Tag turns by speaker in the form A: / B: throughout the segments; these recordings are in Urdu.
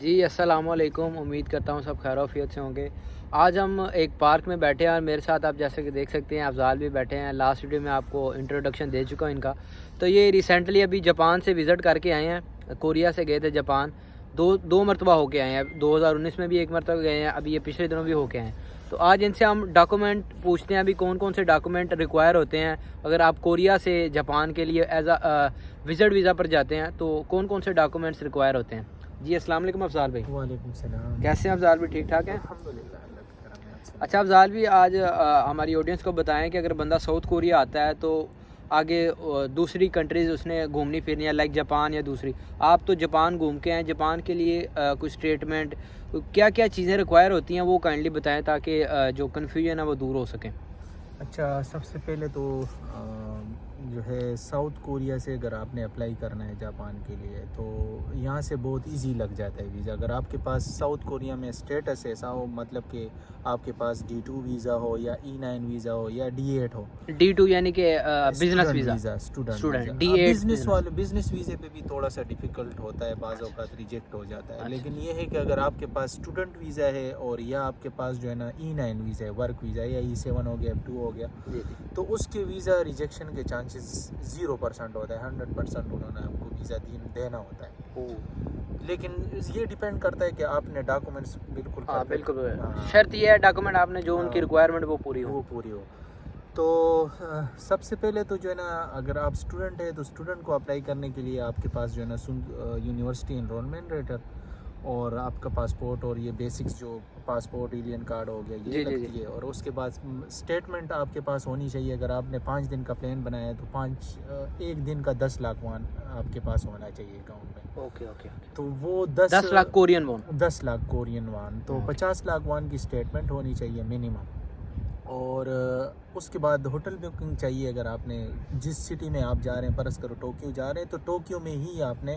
A: جی السلام علیکم، امید کرتا ہوں سب خیر و عافیت سے ہوں گے۔ آج ہم ایک پارک میں بیٹھے ہیں اور میرے ساتھ آپ جیسے کہ دیکھ سکتے ہیں افضال بھی بیٹھے ہیں۔ لاسٹ ویڈیو میں آپ کو انٹروڈکشن دے چکا ہوں ان کا۔ تو یہ ریسنٹلی ابھی جاپان سے وزٹ کر کے آئے ہیں، کوریا سے گئے تھے جاپان، دو مرتبہ ہو کے آئے ہیں۔ 2019 میں بھی ایک مرتبہ گئے ہیں، ابھی یہ پچھلے دنوں بھی ہو کے آئے ہیں۔ تو آج ان سے ہم ڈاکومنٹ پوچھتے ہیں ابھی کون کون سے ڈاکومنٹ ریکوائر ہوتے ہیں اگر آپ کوریا سے جاپان کے لیے ایز اے وزٹ ویزا پر جاتے ہیں، تو کون کون سے ڈاکومنٹس ریکوائر ہوتے ہیں۔ جی السلام علیکم افضال بھائی۔
B: وعلیکم السلام۔
A: کیسے ہیں افضال بھی؟ ٹھیک ٹھاک ہیں؟
B: الحمدللہ اللہ کا کرم ہے۔
A: اچھا افضال بھی، آج ہماری آڈینس کو بتائیں کہ اگر بندہ ساؤتھ کوریا آتا ہے تو آگے دوسری کنٹریز اس نے گھومنی پھرنی ہے، لائک جاپان یا دوسری، آپ تو جاپان گھوم کے ہیں، جاپان کے لیے کچھ اسٹیٹمنٹ کیا کیا چیزیں ریکوائر ہوتی ہیں وہ کائنڈلی بتائیں تاکہ جو کنفیوژن ہے وہ دور ہو سکیں۔
B: اچھا، سب سے پہلے تو جو ہے ساؤتھ کوریا سے اگر آپ نے اپلائی کرنا ہے جاپان کے لیے تو یہاں سے بہت ایزی لگ جاتا ہے ویزا۔ اگر آپ کے پاس ساؤتھ کوریا میں اسٹیٹس ایسا ہو، مطلب کہ آپ کے پاس D2 ویزا ہو یا E9 ویزا ہو یا D8 ہو۔
A: D2 یعنی کہ business visa,
B: student
A: D8
B: business ویزے پہ بھی تھوڑا سا ڈیفیکلٹ ہوتا ہے، بعض اوقات ریجیکٹ ہو جاتا ہے۔ لیکن یہ ہے کہ اگر آپ کے پاس اسٹوڈنٹ ویزا ہے اور یا آپ کے پاس جو ہے نا E9 ویزا ہے، ورک ویزا یا E7 ہو گیا، F2 ہو گیا، تو اس کے ویزا ریجیکشن کے چانسز 0% ہوتا ہے، 100% انہوں نے آپ کو ویزا دینا ہوتا ہے۔ لیکن یہ ڈیپینڈ کرتا ہے کہ آپ نے ڈاکومنٹس بالکل
A: شرط یہ ہے ڈاکومنٹ آپ نے جو ان کی ریکوائرمنٹ وہ پوری ہو۔
B: تو سب سے پہلے تو جو ہے نا اگر آپ اسٹوڈنٹ ہے تو اسٹوڈنٹ کو اپلائی کرنے کے لیے آپ کے پاس جو ہے نا یونیورسٹی انرولمنٹ لیٹر اور آپ کا پاسپورٹ اور یہ بیسکس جو پاسپورٹ ایلین کارڈ ہو گیا یہ لگتی ہے، اور اس کے بعد اسٹیٹمنٹ آپ کے پاس ہونی چاہیے۔ اگر آپ نے 5 دن کا پلان بنایا ہے تو ایک دن کا 10 لاکھ وان آپ کے پاس ہونا چاہیے اکاؤنٹ میں۔
A: اوکے
B: تو وہ
A: 10 لاکھ کورین وون،
B: 10 لاکھ کورین وان، تو 50 لاکھ وان کی اسٹیٹمنٹ ہونی چاہیے منیمم۔ اور اس کے بعد ہوٹل بکنگ چاہیے۔ اگر آپ نے جس سٹی میں آپ جا رہے ہیں، فرض کرو ٹوکیو جا رہے ہیں تو ٹوکیو میں ہی آپ نے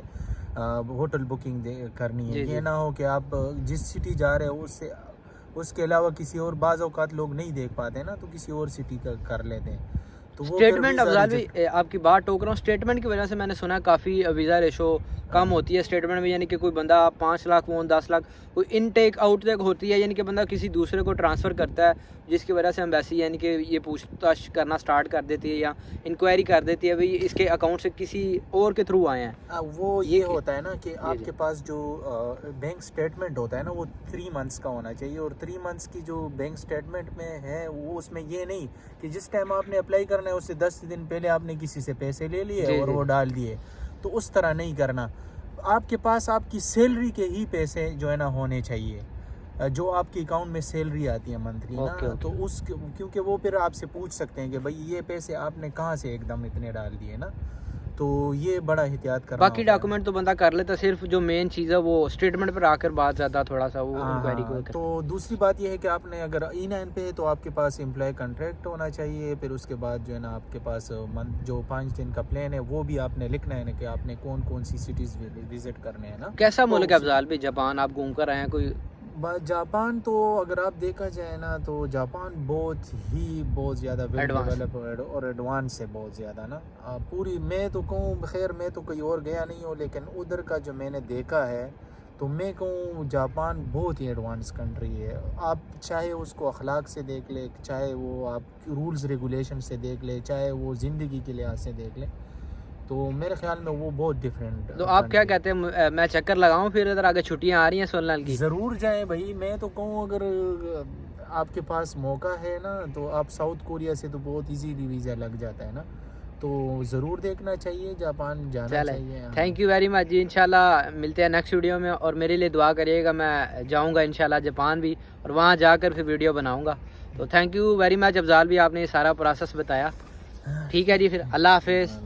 B: ہوٹل بکنگ کرنی ہے۔ یہ نہ ہو کہ آپ جس سٹی جا رہے ہیں اس کے علاوہ کسی اور، بعض اوقات لوگ نہیں دیکھ پاتے نا تو کسی اور سٹی کا کر لیتے ہیں تو وہ
A: اسٹیٹمنٹ افضال بھی آپ کی بات ٹوک رہا ہوں، اسٹیٹمنٹ کی وجہ سے میں نے سنا کافی ویزا ریشو کم ہوتی ہے اسٹیٹمنٹ میں، یعنی کہ کوئی بندہ 5 لاکھ وون 10 لاکھ کوئی ان ٹیک آؤٹ تک ہوتی ہے، یعنی کہ بندہ کسی دوسرے کو ٹرانسفر کرتا ہے جس کی وجہ سے ایمبیسی یعنی کہ یہ پوچھ تاچھ کرنا سٹارٹ کر دیتی ہے یا انکوائری کر دیتی ہے بھئی اس کے اکاؤنٹ سے کسی اور کے تھرو آئے ہیں۔ وہ
B: یہ ہوتا ہے نا کہ آپ کے پاس جو بینک سٹیٹمنٹ ہوتا ہے نا وہ 3 منتھس کا ہونا چاہیے، اور 3 منتھس کی جو بینک سٹیٹمنٹ میں ہے وہ اس میں یہ نہیں کہ جس ٹائم آپ نے اپلائی کرنا ہے اس سے 10 دن پہلے آپ نے کسی سے پیسے لے لیے اور وہ ڈال دیے، تو اس طرح نہیں کرنا۔ آپ کے پاس آپ کی سیلری کے ہی پیسے جو ہے نا ہونے چاہیے، جو آپ کے اکاؤنٹ میں سیلری آتی ہے منتھلی نا، تو اس کیونکہ وہ پھر آپ سے پوچھ سکتے ہیں کہ بھائی یہ پیسے آپ نے کہاں سے ایک دم اتنے ڈال دیے نا، تو یہ بڑا احتیاط کرنا۔
A: باقی ڈاکومنٹ تو بندہ کر لیتا، صرف جو مین چیز ہے وہ اسٹیٹمنٹ پر آ کر بات زیادہ تھوڑا سا وہ انکوائری کو۔
B: تو دوسری بات یہ ہے کہ آپ نے اگر E9 پہ ہے تو آپ کے پاس امپلائی کنٹریکٹ ہونا چاہیے، پھر اس کے بعد جو ہے نا آپ کے پاس جو 5 دن کا پلان ہے وہ بھی آپ نے لکھنا ہے نا کہ آپ نے کون سی سٹیز وزٹ کرنے ہیں نا۔
A: کیسا ملک ہے افضال بھی جاپان؟ آپ گھوم کر آئے ہیں کوئی؟
B: جاپان تو اگر آپ دیکھا جائے نا تو جاپان بہت زیادہ ویل ڈیولپڈ اور ایڈوانس ہے بہت زیادہ نا۔ پوری میں تو کہوں، خیر میں تو کہیں اور گیا نہیں ہوں لیکن ادھر کا جو میں نے دیکھا ہے تو میں کہوں جاپان بہت ہی ایڈوانس کنٹری ہے۔ آپ چاہے اس کو اخلاق سے دیکھ لے، چاہے وہ آپ رولز ریگولیشن سے دیکھ لے، چاہے وہ زندگی کے لحاظ سے دیکھ لے، تو میرے خیال میں وہ بہت ڈفرینٹ۔
A: تو آپ کیا کہتے ہیں میں چکر لگاؤں پھر ادھر آگے چھٹیاں آ رہی ہیں سولنال کی؟
B: ضرور جائیں بھائی، میں تو کہوں اگر آپ کے پاس موقع ہے نا تو آپ ساؤتھ کوریا سے تو بہت ایزیلی ویزا لگ جاتا ہے نا، تو ضرور دیکھنا چاہیے، جاپان جانا چاہیے۔
A: تھینک یو ویری مچ جی، انشاءاللہ ملتے ہیں نیکسٹ ویڈیو میں، اور میرے لیے دعا کریے گا، میں جاؤں گا انشاءاللہ جاپان بھی اور وہاں جا کر پھر ویڈیو بناؤں گا۔ تو thank you very much Afzal بھی، آپ نے یہ سارا پروسیس بتایا۔ ٹھیک ہے جی، پھر اللہ حافظ۔